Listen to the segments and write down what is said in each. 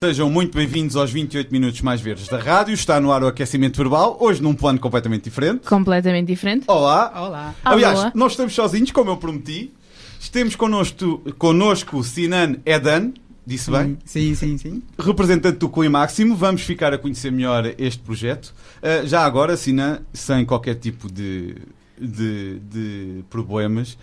Sejam muito bem-vindos aos 28 minutos mais verdes da rádio. Está no ar o aquecimento verbal, hoje num plano completamente diferente. Completamente diferente. Olá. Olá. Aliás, Olá. não estamos sozinhos, como eu prometi. Temos connosco Sinan Edan, disse bem? Sim. Representante do Climáximo. Vamos ficar a conhecer melhor este projeto. Já agora, Sinan, sem qualquer tipo de problemas,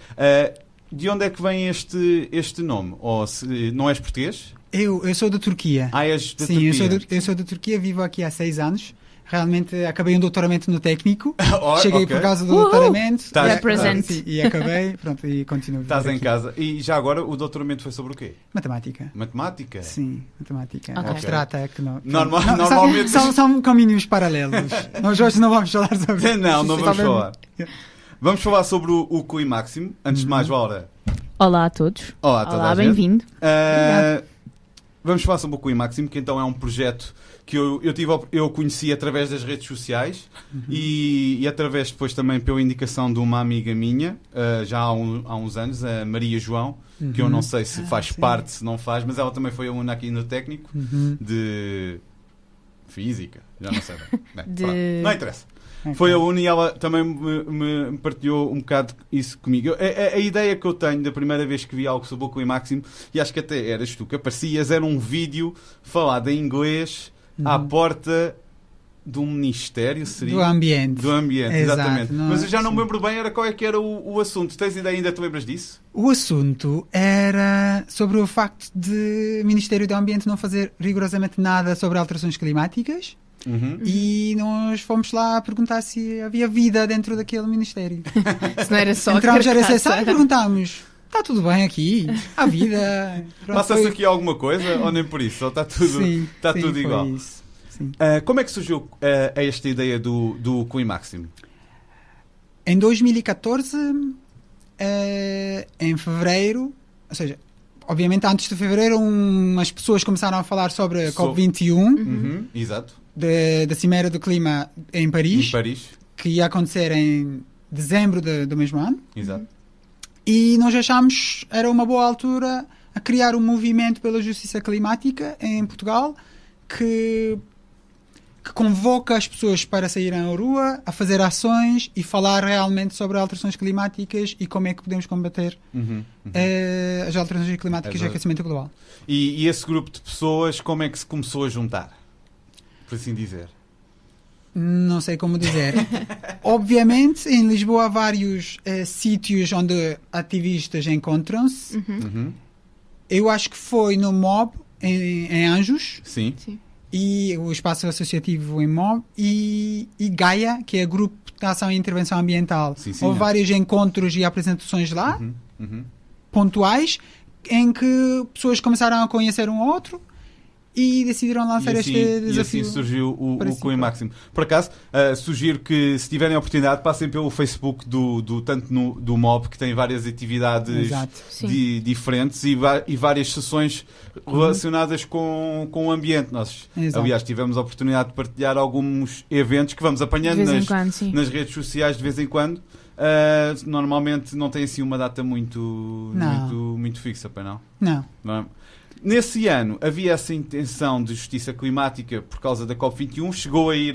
de onde é que vem este nome? Ou não és português? Eu sou da Turquia. És da Sim, Turquia. eu sou da Turquia, vivo aqui há 6 anos. Realmente acabei um doutoramento no técnico. Cheguei ok. por causa do doutoramento. Represent. Sim, e acabei, pronto, e continuo a viver Estás em aqui. casa. E já agora o doutoramento foi sobre o quê? Matemática. Matemática? Sim, matemática. Ok. Abstrata. Que não, Normalmente... São caminhos paralelos. Nós hoje não vamos falar sobre isso. Não vamos Só falar. Vamos falar sobre o Climáximo. Antes de mais, Laura. Olá a todos. Olá a toda a gente. Bem-vindo. Vamos falar sobre o Climáximo, que então é um projeto que eu conheci através das redes sociais e através depois também pela indicação de uma amiga minha, já há uns anos, a Maria João, que eu não sei se faz sim. parte, se não faz, mas ela também foi aluna aqui no técnico de física, já não sei bem. Pronto, não interessa. Ok. Foi a aluna e ela também me partilhou um bocado isso comigo. A ideia que eu tenho da primeira vez que vi algo sobre o Climáximo, e acho que até eras tu que aparecias, era um vídeo falado em inglês à porta de um ministério, seria? Do ambiente. Do ambiente, Exato, exatamente. não- Mas eu já não me sim. lembro bem era qual é que era o assunto. Tens ideia, ainda te lembras disso? O assunto era sobre o facto de o Ministério do Ambiente não fazer rigorosamente nada sobre alterações climáticas. E nós fomos lá perguntar se havia vida dentro daquele ministério. Se não era só Entramos na carcaça. recepção e perguntámos: está tudo bem aqui? Há vida? Pronto, Passa-se foi- aqui alguma coisa ou nem por isso? Ou está tudo, Sim, está sim, tudo foi igual? isso. Sim. Como é que surgiu esta ideia do Climáximo? Em 2014, em fevereiro, ou seja, obviamente antes de fevereiro, umas pessoas começaram a falar sobre a COP21, Exato. da Cimeira do Clima em Paris, Em Paris. que ia acontecer em dezembro do mesmo ano. Exato. E nós achámos era uma boa altura a criar um movimento pela justiça climática em Portugal que convoca as pessoas para saírem à rua, a fazer ações e falar realmente sobre alterações climáticas e como é que podemos combater as alterações climáticas e o aquecimento global. E esse grupo de pessoas, como é que se começou a juntar? Por assim dizer. Não sei como dizer. Obviamente, em Lisboa há vários sítios onde ativistas encontram-se. Eu acho que foi no MOB, em Anjos, Sim. e o espaço associativo em MOB, e Gaia, que é o Grupo de Ação e Intervenção Ambiental. Sim, sim, Houve é. vários encontros e apresentações lá, pontuais, em que pessoas começaram a conhecer um ao outro e decidiram lançar este E desafio. assim surgiu o para si. Climáximo. Por acaso, sugiro que, se tiverem a oportunidade, passem pelo Facebook do MOB, que tem várias atividades Exato. Sim. diferentes e várias sessões relacionadas com o ambiente. Nós, Exato. aliás, tivemos a oportunidade de partilhar alguns eventos que vamos apanhando De vez em quando, sim. nas redes sociais de vez em quando. Normalmente não tem assim uma data muito fixa, para não? Não. É? Nesse ano havia essa intenção de justiça climática por causa da COP21. Chegou a ir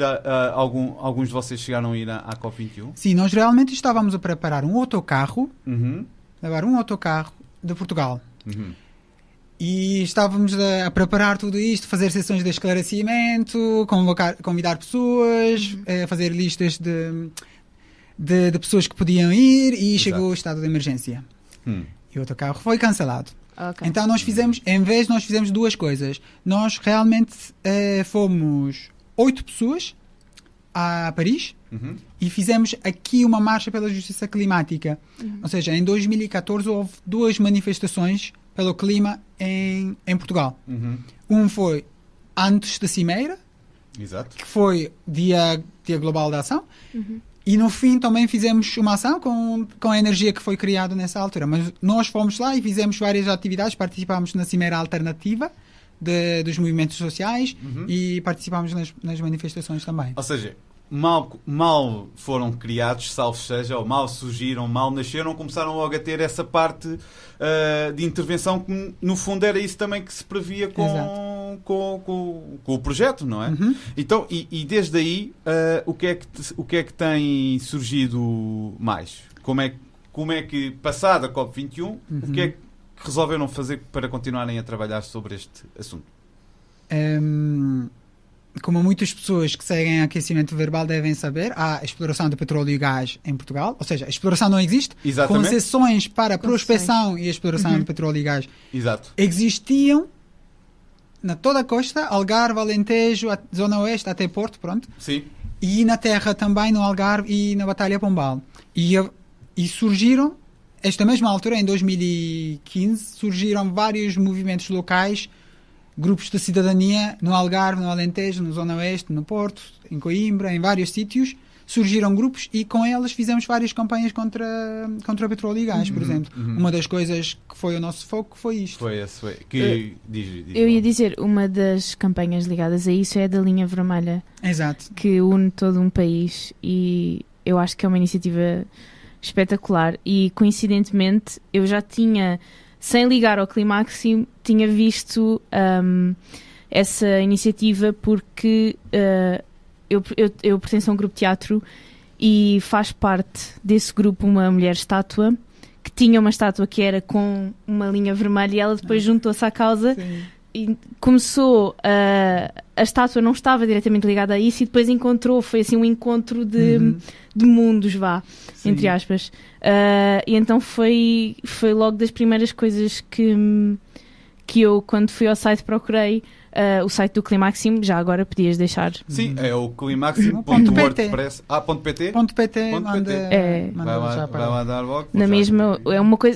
alguns de vocês chegaram a ir à COP21? Sim, nós realmente estávamos a preparar um autocarro, Uhum. levar um autocarro de Portugal. Uhum. E estávamos a preparar tudo isto, fazer sessões de esclarecimento, convidar pessoas, fazer listas de pessoas que podiam ir, e Exato. chegou o estado de emergência. E o autocarro foi cancelado. Ok. Então nós fizemos duas coisas. Nós realmente fomos 8 pessoas a Paris e fizemos aqui uma marcha pela justiça climática. Ou seja, em 2014 houve 2 manifestações pelo clima em Portugal. Um foi antes da Cimeira, Exato. que foi Dia Global da Ação, e no fim também fizemos uma ação com a energia que foi criada nessa altura. Mas nós fomos lá e fizemos várias atividades, participámos na Cimeira Alternativa dos movimentos sociais e participámos nas manifestações também. Ou seja, mal foram criados, salvo seja, ou mal surgiram, mal nasceram, começaram logo a ter essa parte de intervenção que, no fundo, era isso também que se previa com com o projeto, não é? Então, e desde aí, o que é que tem surgido mais? Como é que, passada a COP21, o que é que resolveram fazer para continuarem a trabalhar sobre este assunto? Como muitas pessoas que seguem aquecimento verbal devem saber, há a exploração de petróleo e gás em Portugal. Ou seja, a exploração não existe. Exatamente. Concessões para a prospecção e a exploração de petróleo e gás Exato. existiam na toda a costa, Algarve, Alentejo, a Zona Oeste, até Porto, pronto. Sim. E na terra também, no Algarve e na Batalha Pombal. E surgiram, esta mesma altura, em 2015, surgiram vários movimentos locais, grupos de cidadania no Algarve, no Alentejo, na Zona Oeste, no Porto, em Coimbra, em vários sítios. Surgiram grupos e com elas fizemos várias campanhas contra o petróleo e gás, por exemplo. Uma das coisas que foi o nosso foco foi isto. Foi esse. Diz Eu ia dizer, uma das campanhas ligadas a isso é a da linha vermelha, Exato. que une todo um país, e eu acho que é uma iniciativa espetacular. E coincidentemente eu já tinha, sem ligar ao Climáximo, tinha visto essa iniciativa porque eu pertenço a um grupo de teatro e faz parte desse grupo uma mulher estátua que tinha uma estátua que era com uma linha vermelha, e ela depois juntou-se à causa. Sim. E começou a estátua não estava diretamente ligada a isso, e depois foi assim um encontro de mundos, Sim. entre aspas. E então foi logo das primeiras coisas que eu, quando fui ao site, procurei o site do Climáximo. Já agora podias deixar. Sim, é o climaximo.wordpress. .pt? .pt, manda já Vai lá dar logo. Na mesma,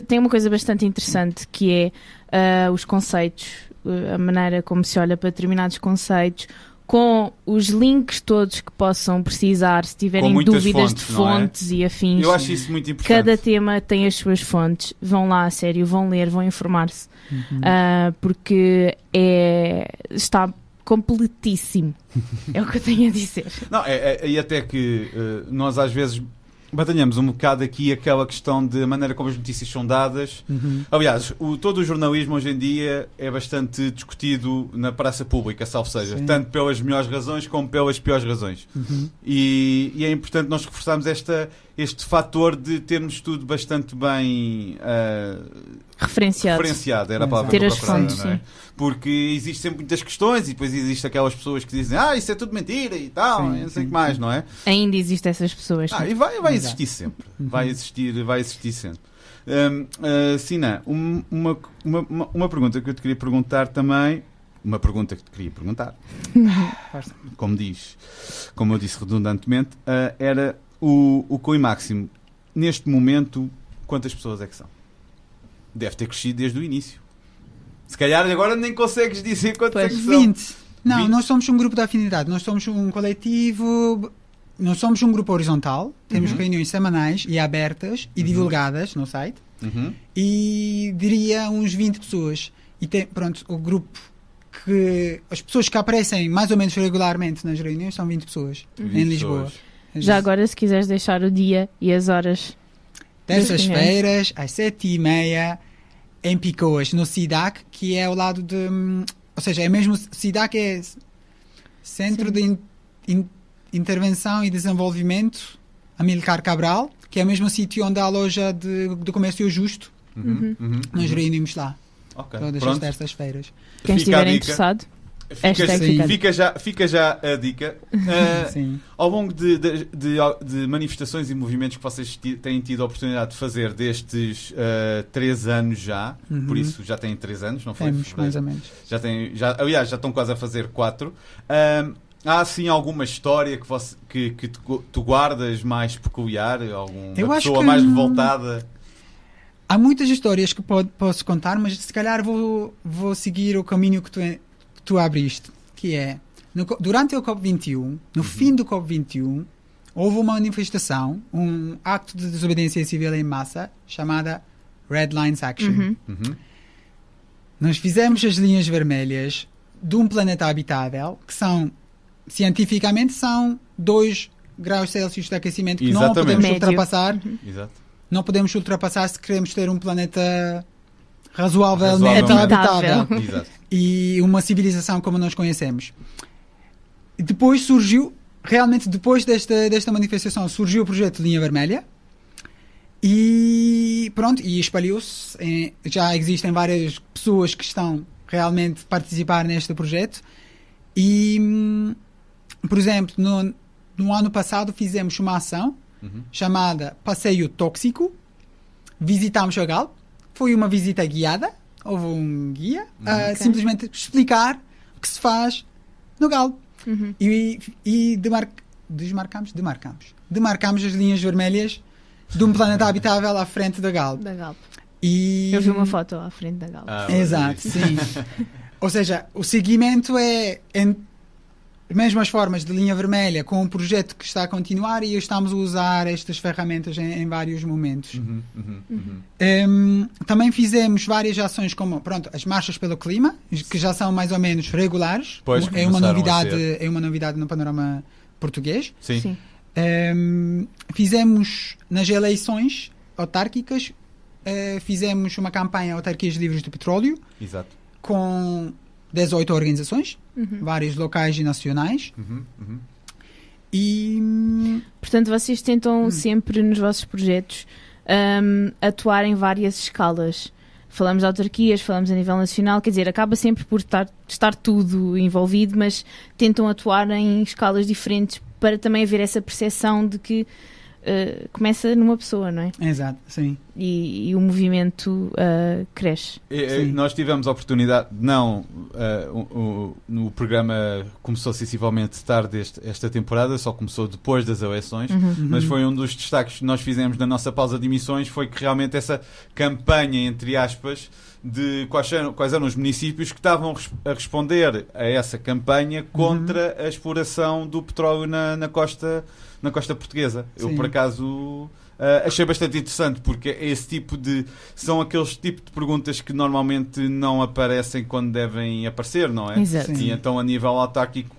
tem uma coisa bastante interessante, que é os conceitos, a maneira como se olha para determinados conceitos, com os links todos que possam precisar, se tiverem dúvidas de fontes e afins. Eu acho isso muito importante. Cada tema tem as suas fontes. Vão lá, a sério, vão ler, vão informar-se. Porque está completíssimo. É o que eu tenho a dizer. Não, e até que nós às vezes batalhamos um bocado aqui aquela questão de maneira como as notícias são dadas. Aliás, todo o jornalismo hoje em dia é bastante discutido na praça pública, salvo seja, tanto pelas melhores razões como pelas piores razões. E é importante nós reforçarmos este fator de termos tudo bastante bem referenciado. Era a palavra ter que eu as procurava, fontes, não é? sim. Porque existem sempre muitas questões e depois existem aquelas pessoas que dizem isso é tudo mentira e tal, e não sei o que mais, não é? Ainda existem essas pessoas. E vai existir sempre. Vai existir sempre. Sina, uma pergunta que eu te queria perguntar também. Uma pergunta que te queria perguntar. Como eu disse redundantemente, era o Climáximo. Neste momento, quantas pessoas é que são? Deve ter crescido desde o início. Se calhar agora nem consegues dizer quantas é que são. 20. Não, 20? Nós somos um grupo de afinidade. Nós somos um coletivo. Nós somos um grupo horizontal. Temos reuniões semanais e abertas e divulgadas no site. E diria uns 20 pessoas. E tem, pronto, o grupo que... As pessoas que aparecem mais ou menos regularmente nas reuniões são 20 pessoas em Lisboa. Já agora, se quiseres deixar o dia e as horas. Terças-feiras, às 7h30, em Picoas, no SIDAC, que é ao lado de... Ou seja, é mesmo... SIDAC é Centro de Intervenção e Desenvolvimento Amilcar Cabral, que é o mesmo sítio onde há a loja de comércio justo. Nós reunimos lá. Todas as terças-feiras. Quem estiver interessado... Fica já a dica. Ao longo de manifestações e movimentos que vocês têm tido a oportunidade de fazer destes 3 anos já, por isso já têm 3 anos, não foi? Temos, mais ou menos. Aliás, já estão quase a fazer 4. Há assim alguma história que tu guardas mais peculiar? Alguma pessoa mais revoltada? Há muitas histórias que posso contar, mas se calhar vou seguir o caminho que tu abriste, que é, durante o COP21, no fim do COP21, houve uma manifestação, um acto de desobediência civil em massa, chamada Red Lines Action. Nós fizemos as linhas vermelhas de um planeta habitável, que cientificamente são 2 graus Celsius de aquecimento, que não podemos ultrapassar. Não podemos ultrapassar se queremos ter um planeta razoavelmente habitável. habitável. Exato. E uma civilização como nós conhecemos. Depois surgiu, realmente depois desta manifestação, surgiu o projeto Linha Vermelha e pronto, e espalhou-se. Já existem várias pessoas que estão realmente a participar neste projeto e, por exemplo, no ano passado fizemos uma ação chamada Passeio Tóxico. Visitámos a Galp, foi uma visita guiada, houve um guia a simplesmente explicar o que se faz no Galp. E demarcamos as linhas vermelhas de um planeta habitável à frente da Galp. E... Eu vi uma foto à frente da Galp. Exato, sim. Ou seja, o seguimento é as mesmas formas de linha vermelha com um projeto que está a continuar e estamos a usar estas ferramentas em vários momentos. Também fizemos várias ações como as marchas pelo clima, que já são mais ou menos regulares. Pois, é uma novidade no panorama português. Sim. Fizemos nas eleições autárquicas, fizemos uma campanha Autarquias Livres de Petróleo. Exato. Com 18 organizações, várias locais e nacionais. E portanto, vocês tentam sempre nos vossos projetos atuar em várias escalas. Falamos de autarquias, falamos a nível nacional, quer dizer, acaba sempre por estar tudo envolvido, mas tentam atuar em escalas diferentes para também haver essa percepção de que começa numa pessoa, não é? Exato, sim. E o movimento cresce. Nós tivemos a oportunidade, no programa começou sensivelmente tarde esta temporada, só começou depois das eleições, mas foi um dos destaques que nós fizemos na nossa pausa de emissões, foi que realmente essa campanha, entre aspas, de quais eram os municípios que estavam a responder a essa campanha contra a exploração do petróleo na costa portuguesa. Sim. Eu, por acaso, achei bastante interessante, porque são aqueles tipos de perguntas que normalmente não aparecem quando devem aparecer, não é? Exato. E então, a nível autárquico,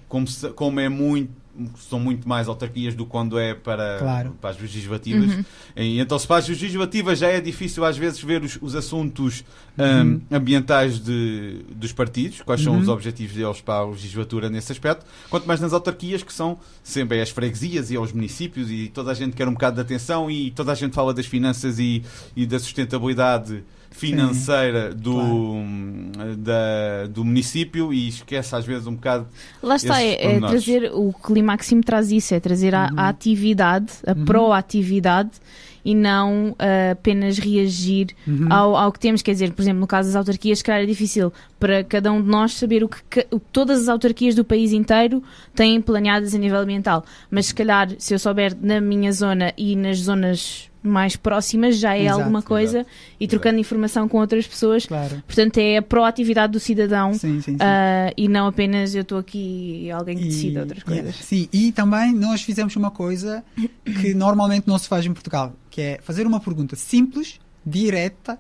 são muito mais autarquias do que quando é para as legislativas. E então, se para as legislativas já é difícil às vezes ver os assuntos ambientais dos partidos, quais são os objetivos deles para a legislatura nesse aspecto, quanto mais nas autarquias, que são sempre as freguesias e aos municípios, e toda a gente quer um bocado de atenção e toda a gente fala das finanças e da sustentabilidade financeira do município e esquece às vezes um bocado. Lá está, trazer o Climáximo traz isso, é trazer a atividade, a proatividade e não apenas reagir ao que temos. Quer dizer, por exemplo, no caso das autarquias, se calhar é difícil para cada um de nós saber o que todas as autarquias do país inteiro têm planeadas a nível ambiental, mas se calhar se eu souber na minha zona e nas zonas mais próximas já é alguma coisa e trocando informação com outras pessoas. Portanto, é a proatividade do cidadão e não apenas eu estou aqui e alguém que decida outras coisas. Sim, e também nós fizemos uma coisa que normalmente não se faz em Portugal, que é fazer uma pergunta simples, direta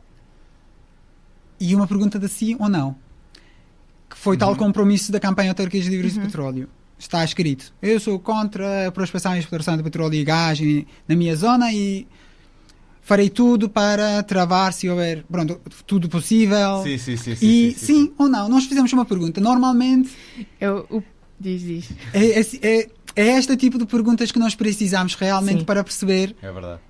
e uma pergunta de sim ou não, que foi tal compromisso da campanha Autarquias Livres de Petróleo. Está escrito: eu sou contra a prospecção e exploração de petróleo e gás na minha zona e farei tudo para travar se houver tudo possível. Sim ou não. Nós fizemos uma pergunta. Normalmente diz. É este tipo de perguntas que nós precisamos realmente para perceber. É verdade.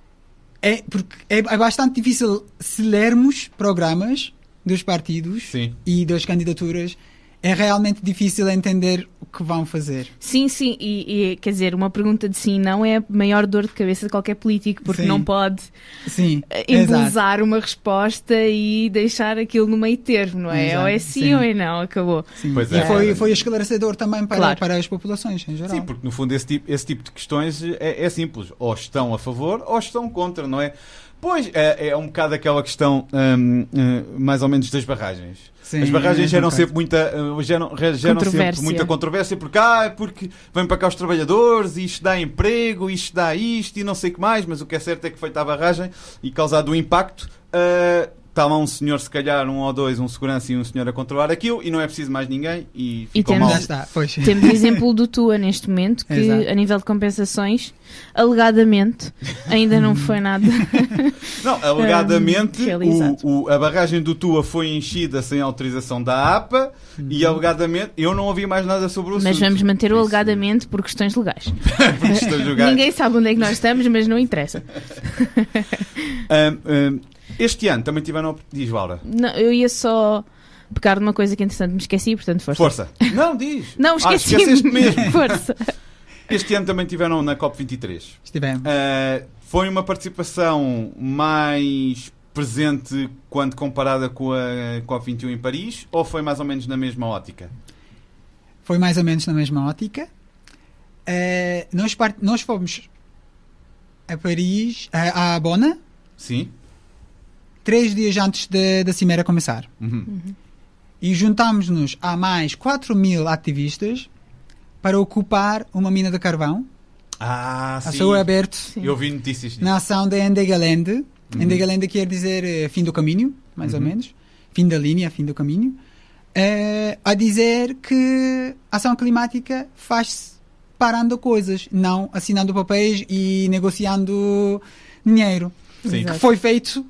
Porque é bastante difícil, se lermos programas dos partidos e das candidaturas, é realmente difícil entender o que vão fazer. Sim, e quer dizer, uma pergunta de sim não é a maior dor de cabeça de qualquer político, porque não pode embelezar uma resposta e deixar aquilo no meio termo, não é? Exato. Ou é sim ou é não, acabou. Pois e foi esclarecedor também para as populações em geral. Sim, porque no fundo esse tipo de questões é simples, ou estão a favor ou estão contra, não é? Pois, é um bocado aquela questão mais ou menos das barragens. As barragens geram sempre muita controvérsia porque vêm para cá os trabalhadores e isto dá emprego, isto dá isto e não sei o que mais, mas o que é certo é que feita a barragem e causado o impacto, está lá um senhor, se calhar um ou dois, um segurança e um senhor a controlar aquilo, e não é preciso mais ninguém, e E ficou temos- mal. Já está, pois. Temos o exemplo do Tua neste momento, que Exato. a nível de compensações, alegadamente, ainda não foi nada. Não, alegadamente realizado. a barragem do Tua foi enchida sem autorização da APA e alegadamente eu não ouvi mais nada sobre o assunto. Mas vamos manter o Isso, alegadamente por questões legais. porque estou a jogar. Ninguém sabe onde é que nós estamos, mas não interessa. Este ano também tiveram... Diz, Laura. Não, eu ia só pegar numa coisa que entretanto me esqueci, portanto força. Força. Não, diz. Não, esqueci. esqueceste mesmo. Força. Este ano também tiveram na COP23. Estivemos. Foi uma participação mais presente quando comparada com a COP21 em Paris, ou foi mais ou menos na mesma ótica? Foi mais ou menos na mesma ótica. Nós fomos a Paris, à Bona, Sim. 3 dias antes da cimeira começar. Uhum. E juntámos-nos a mais 4.000 ativistas para ocupar uma mina de carvão Ah, a sim. céu aberto Sim. Eu vi notícias disso. na ação da Endegalende. Endegalende quer dizer fim do caminho, mais ou menos. Fim da linha, fim do caminho. A dizer que a ação climática faz-se parando coisas, não assinando papéis e negociando dinheiro. Sim. Exato. Que foi feito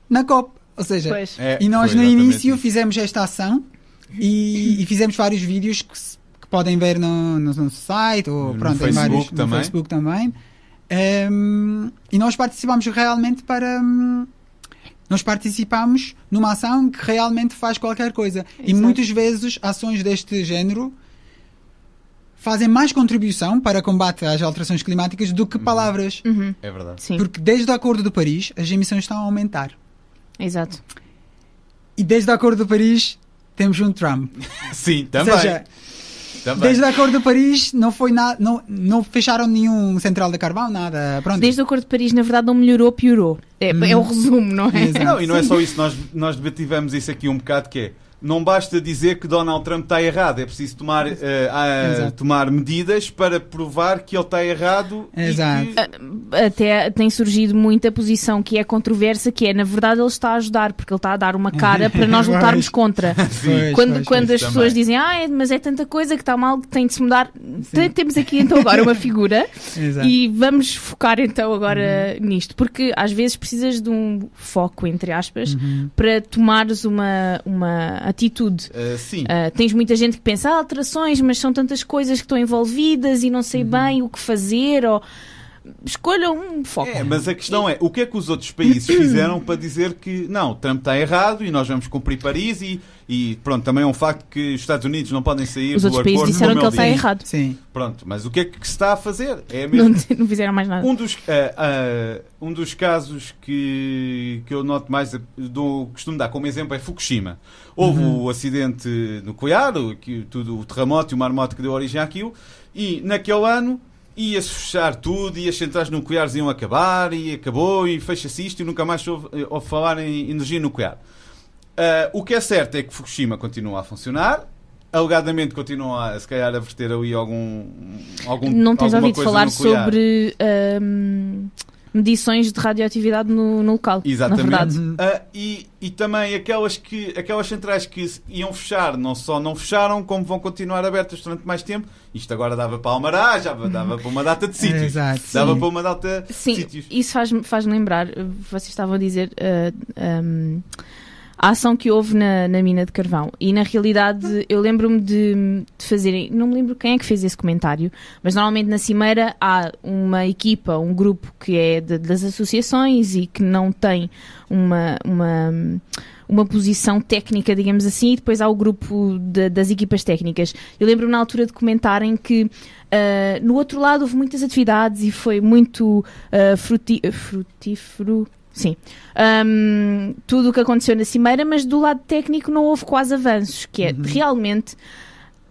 na COP. Ou seja, Pois. e nós foi no exatamente início isso. fizemos esta ação e fizemos vários vídeos que podem ver no nosso site ou No pronto, Facebook em vários, também. no Facebook também. E nós participamos realmente nós participamos numa ação que realmente faz qualquer coisa. E Exato. muitas vezes ações deste género fazem mais contribuição para combate às alterações climáticas do que palavras. Uhum. É verdade. Sim, Porque desde o Acordo de Paris as emissões estão a aumentar. exato. E desde o Acordo de Paris temos um Trump. Sim, também. Ou seja, Também. desde o Acordo de Paris não foi nada, não fecharam nenhum central de carvão, nada. Pronto. Desde o Acordo de Paris, na verdade, não melhorou, piorou. É o resumo, não é? Exato. Não, e não é só isso, nós debativemos isso aqui um bocado, que é, não basta dizer que Donald Trump está errado, é preciso tomar medidas para provar que ele está errado. Exato. E que... Até tem surgido muita posição que é controversa, que é, na verdade, ele está a ajudar, porque ele está a dar uma cara para nós lutarmos contra. Pois, Quando pois, as isso pessoas também. dizem, mas é tanta coisa que está mal, que tem de se mudar. Temos aqui então agora uma figura Exato. e vamos focar então agora nisto, porque às vezes precisas de um foco, entre aspas, para tomares uma atitude. Sim. Tens muita gente que pensa alterações, mas são tantas coisas que estão envolvidas e não sei bem o que fazer, ou escolha um foco. Mas a questão é, o que é que os outros países fizeram para dizer que não, Trump está errado e nós vamos cumprir Paris e pronto, também é um facto que os Estados Unidos não podem sair Os do outros acordo. países disseram que como ele está ele diz. errado. Sim. Pronto, mas o que é que se está a fazer? É mesmo. Não fizeram mais nada. Um dos casos que eu noto mais, costumo dar como exemplo, é Fukushima. Houve o acidente nuclear, o terremoto e o maremoto que deu origem àquilo, e naquele ano ia-se fechar tudo e as centrais nucleares iam acabar e acabou e fecha-se isto e nunca mais ouve falar em energia nuclear. O que é certo é que Fukushima continua a funcionar, alegadamente continua se calhar a verter ali algum Não tens alguma ouvido coisa falar nuclear. sobre medições de radioatividade no local, Exatamente. na verdade. E também aquelas centrais que iam fechar, não só não fecharam, como vão continuar abertas durante mais tempo. Isto agora dava para Almará, já dava para uma data de sítios. Exato. Dava Sim. para uma data de Sim, sítios. isso faz-me lembrar, vocês estavam a dizer a ação que houve na mina de carvão, e na realidade eu lembro-me de fazerem, não me lembro quem é que fez esse comentário, mas normalmente na cimeira há uma equipa, um grupo que é das associações e que não tem uma posição técnica, digamos assim, e depois há o grupo das equipas técnicas. Eu lembro-me na altura de comentarem que no outro lado houve muitas atividades e foi muito frutífero. Sim. Tudo o que aconteceu na cimeira, mas do lado técnico não houve quase avanços, que é realmente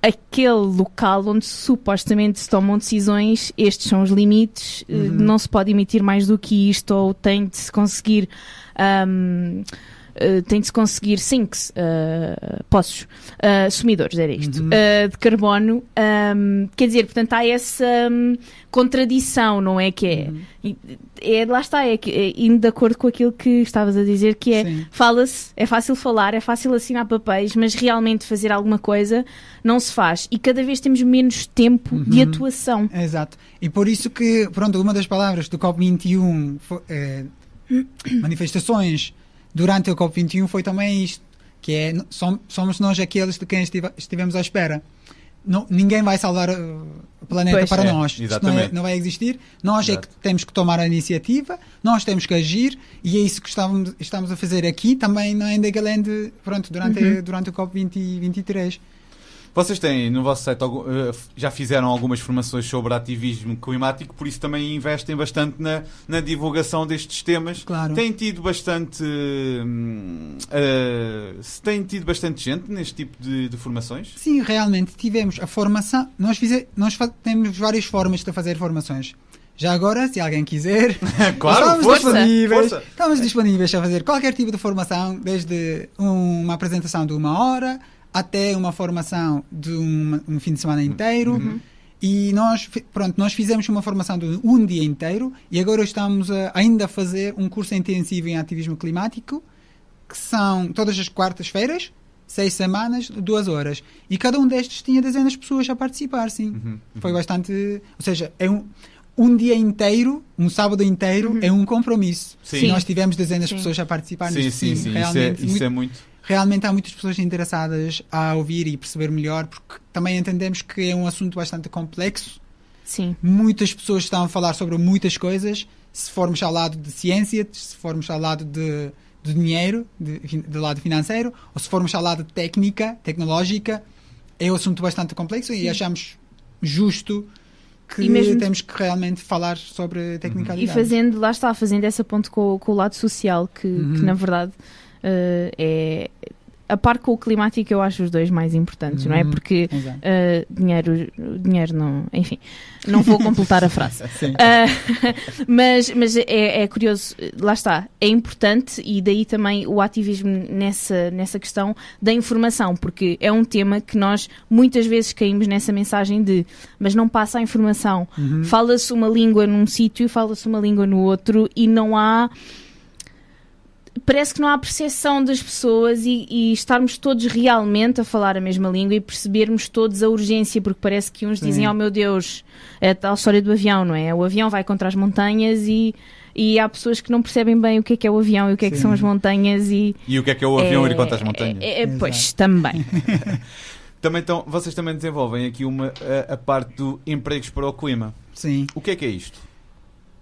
aquele local onde supostamente se tomam decisões, estes são os limites, não se pode emitir mais do que isto, ou tem de se conseguir tem de se conseguir sinks, poços, sumidores, era isto, de carbono. Quer dizer, portanto, há essa contradição, não é? Que lá está, indo de acordo com aquilo que estavas a dizer, que fala-se, é fácil falar, é fácil assinar papéis, mas realmente fazer alguma coisa não se faz. E cada vez temos menos tempo de atuação. Exato. E por isso que, pronto, uma das palavras do COP21, manifestações durante o COP21 foi também isto, que é, somos nós aqueles de quem estivemos à espera. Ninguém vai salvar o planeta para nós. Isto não vai existir. Nós é que temos que tomar a iniciativa, nós temos que agir, e é isso que estamos a fazer aqui também na Endegalend, pronto, durante o COP23. Vocês têm no vosso site, já fizeram algumas formações sobre ativismo climático, por isso também investem bastante na divulgação destes temas. Claro. Têm tido bastante gente neste tipo de formações? Sim, realmente tivemos a formação. Nós temos várias formas de fazer formações. Já agora, se alguém quiser, claro, estamos disponíveis a fazer qualquer tipo de formação, desde uma apresentação de 1 hora até uma formação de um fim de semana inteiro. E nós fizemos uma formação de um dia inteiro, e agora estamos ainda a fazer um curso intensivo em ativismo climático, que são todas as quartas-feiras, 6 semanas, 2 horas. E cada um destes tinha dezenas de pessoas a participar, sim. Foi bastante... Ou seja, é um dia inteiro, um sábado inteiro, é um compromisso. Sim. Nós tivemos dezenas de pessoas a participar nisto. Sim. Realmente, isso é muito... Realmente há muitas pessoas interessadas a ouvir e perceber melhor, porque também entendemos que é um assunto bastante complexo. Sim. Muitas pessoas estão a falar sobre muitas coisas. Se formos ao lado de ciência, se formos ao lado de dinheiro, do lado financeiro, ou se formos ao lado de tecnológica, é um assunto bastante complexo. Sim. E achamos justo que temos que realmente falar sobre tecnicalidade. E fazendo essa ponte com o lado social, que na verdade... a par com o climático, eu acho os dois mais importantes, não é? Porque dinheiro não... Enfim, não vou completar a frase. Mas é curioso, lá está, é importante, e daí também o ativismo nessa questão da informação, porque é um tema que nós muitas vezes caímos nessa mensagem mas não passa a informação. Fala-se uma língua num sítio, fala-se uma língua no outro, e não há... Parece que não há percepção das pessoas e estarmos todos realmente a falar a mesma língua e percebermos todos a urgência, porque parece que uns dizem, oh meu Deus, é a tal história do avião, não é? O avião vai contra as montanhas e há pessoas que não percebem bem o que é o avião e o que é que são as montanhas. E o que é o avião ir contra as montanhas? Pois, também. Vocês também desenvolvem aqui a parte do empregos para o clima. Sim. O que é isto?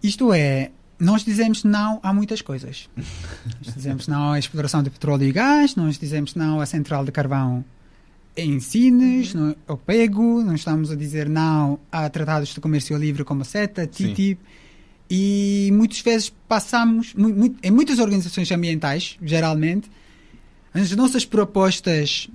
Isto é... Nós dizemos não a muitas coisas. Nós dizemos não à exploração de petróleo e gás, nós dizemos não à central de carvão em Sines, ao PEGO, nós estamos a dizer não a tratados de comércio livre como a CETA, TTIP, e muitas vezes passamos, em muitas organizações ambientais, geralmente, as nossas propostas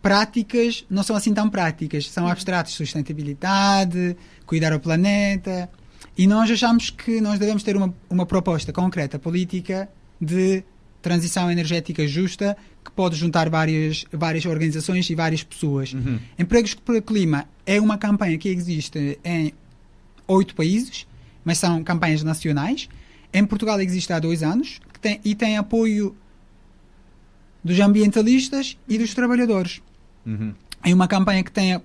práticas não são assim tão práticas, são abstratas, sustentabilidade, cuidar do planeta... E nós achamos que nós devemos ter uma proposta concreta, política, de transição energética justa, que pode juntar várias organizações e várias pessoas. Empregos para o Clima é uma campanha que existe em 8 países, mas são campanhas nacionais. Em Portugal existe há 2 anos e tem apoio dos ambientalistas e dos trabalhadores. É uma campanha que tem...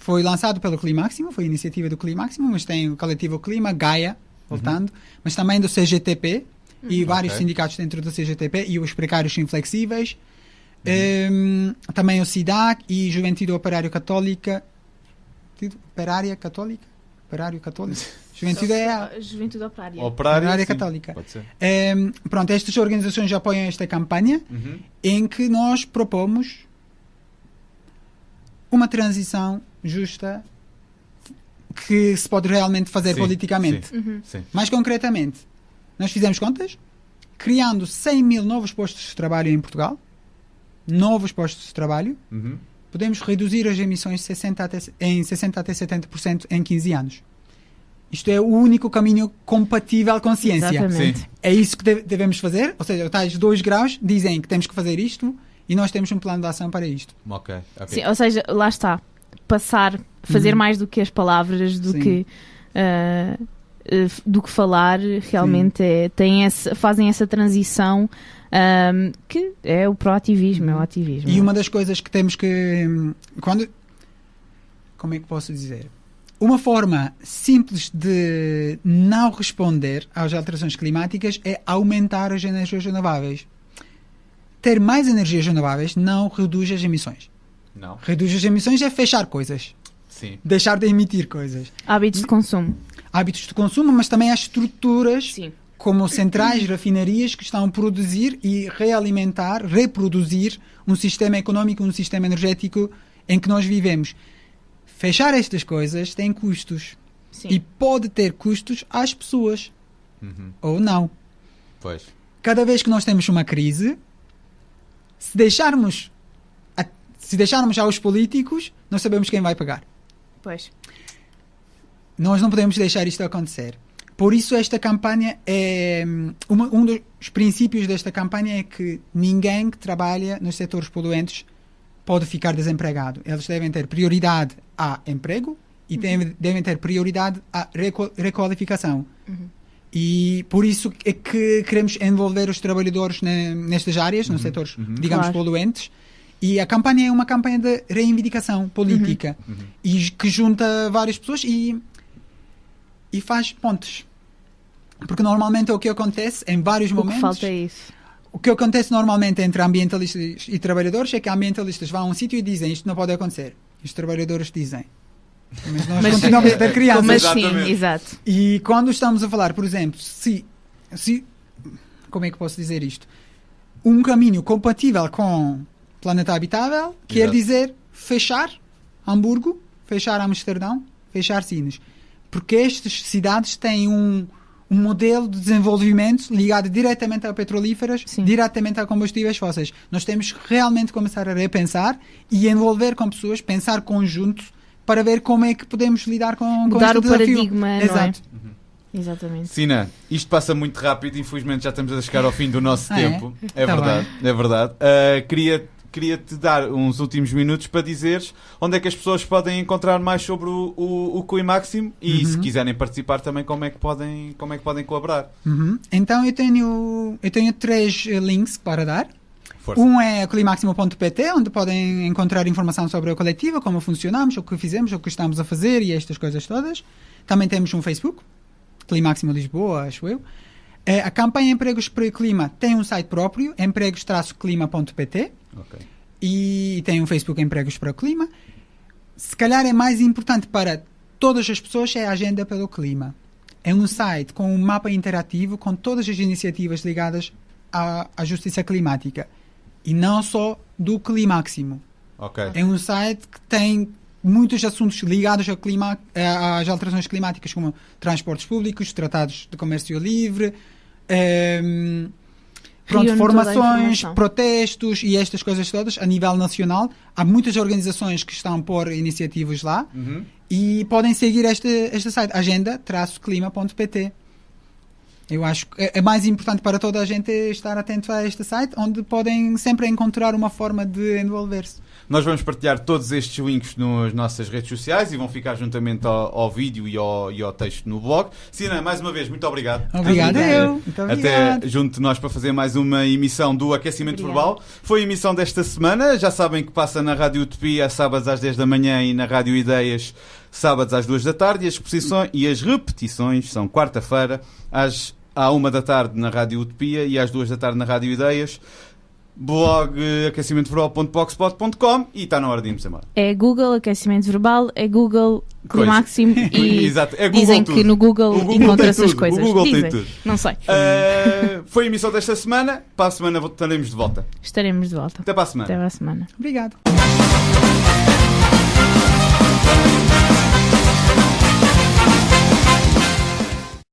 Foi lançado pelo Climáximo, foi a iniciativa do Climáximo, mas tem o Coletivo Clima, Gaia, voltando, mas também do CGTP e vários sindicatos dentro do CGTP e os precários inflexíveis. Também o SIDAC e Juventude Operária Católica. Operária Católica? Operário Católico? Juventude é a... Juventude Operária. Operária Católica. Pode ser. Estas organizações apoiam esta campanha em que nós propomos uma transição justa que se pode realmente fazer politicamente. Sim. Mais concretamente, nós fizemos contas, criando 100 mil novos postos de trabalho em Portugal, podemos reduzir as emissões em 60 até 70% em 15 anos. Isto é o único caminho compatível com a ciência. Exatamente. Sim. É isso que devemos fazer, ou seja, tais 2 graus dizem que temos que fazer isto e nós temos um plano de ação para isto. Ok. Sim, ou seja, lá está. Fazer mais do que as palavras, do Sim. que falar, realmente fazem essa transição que é o proativismo, é o ativismo. E uma das coisas que temos que... Como é que posso dizer? Uma forma simples de não responder às alterações climáticas é aumentar as energias renováveis. Ter mais energias renováveis não reduz as emissões. Não. Reduz as emissões é fechar coisas. Sim. Deixar de emitir coisas. Hábitos de consumo. Hábitos de consumo, mas também há estruturas Sim. como centrais, rafinarias que estão a produzir e reproduzir um sistema económico, um sistema energético em que nós vivemos. Fechar estas coisas tem custos. Sim. E pode ter custos às pessoas. Ou não. Pois. Cada vez que nós temos uma crise, se deixarmos aos políticos, nós sabemos quem vai pagar. Pois. Nós não podemos deixar isto acontecer. Por isso esta campanha é... Um dos princípios desta campanha é que ninguém que trabalha nos setores poluentes pode ficar desempregado. Eles devem ter prioridade a emprego e devem ter prioridade a requalificação. E por isso é que queremos envolver os trabalhadores nestas áreas, nos setores, digamos, Claro. poluentes. E a campanha é uma campanha de reivindicação política e que junta várias pessoas e faz pontes. Porque normalmente o que acontece em vários O momentos... que falta é isso. O que acontece normalmente entre ambientalistas e trabalhadores é que ambientalistas vão a um sítio e dizem isto não pode acontecer. E os trabalhadores dizem. Mas nós continuamos a ter crianças. Mas sim, Exatamente. exato. E quando estamos a falar, por exemplo, se como é que posso dizer isto? Um caminho compatível com planeta habitável quer Exato. dizer fechar Hamburgo, fechar Amsterdão, fechar Sines. Porque estas cidades têm um modelo de desenvolvimento ligado diretamente a petrolíferas, Sim. diretamente a combustíveis fósseis. Nós temos que realmente começar a repensar e envolver com pessoas, pensar conjunto para ver como é que podemos lidar com Mudar este o desafio. paradigma, não é? Exato. Exatamente. Sina, isto passa muito rápido, infelizmente já estamos a chegar ao fim do nosso tempo. É Tá verdade, é verdade. Queria-te dar uns últimos minutos para dizeres onde é que as pessoas podem encontrar mais sobre o Cui Máximo e se quiserem participar também como é que podem colaborar. Então eu tenho 3 links para dar. Força. Um é climaximo.pt, onde podem encontrar informação sobre a coletiva, como funcionamos, o que fizemos, o que estamos a fazer e estas coisas todas. Também temos um Facebook, Climáximo Lisboa, acho eu. A campanha Empregos para o Clima tem um site próprio, empregos-clima.pt. Ok. E tem um Facebook Empregos para o Clima. Se calhar é mais importante para todas as pessoas é a Agenda pelo Clima. É um site com um mapa interativo com todas as iniciativas ligadas à justiça climática. E não só do Climáximo. Ok. É um site que tem muitos assuntos ligados às alterações climáticas, como transportes públicos, tratados de comércio livre, Reúne toda a formações, informação. protestos e estas coisas todas a nível nacional. Há muitas organizações que estão a pôr iniciativas lá e podem seguir este site, agenda-clima.pt. Eu acho que é mais importante para toda a gente estar atento a este site, onde podem sempre encontrar uma forma de envolver-se. Nós vamos partilhar todos estes links nas nossas redes sociais e vão ficar juntamente ao vídeo e ao texto no blog. Sina, mais uma vez, muito obrigado. Obrigado eu. Muito obrigado. Até junto de nós para fazer mais uma emissão do Aquecimento Obrigada. Verbal. Foi a emissão desta semana. Já sabem que passa na Rádio Utopia sábados às 10 da manhã e na Rádio Ideias sábados às 2 da tarde. E as exposições e as repetições são quarta-feira à 1 da tarde na Rádio Utopia e às 2 da tarde na Rádio Ideias. Blog aquecimentoverbal.blogspot.com e está na hora de irmos embora. É Google Aquecimento Verbal, é Google Coisa. Climáximo e Exato, é Google dizem tudo. que no Google, O Google encontra-se tem as tudo, coisas. o Google tem Dizem. tudo. Não sei. Foi a emissão desta semana. Para a semana estaremos de volta. Estaremos de volta. Até para a semana. Até para a semana. Obrigado.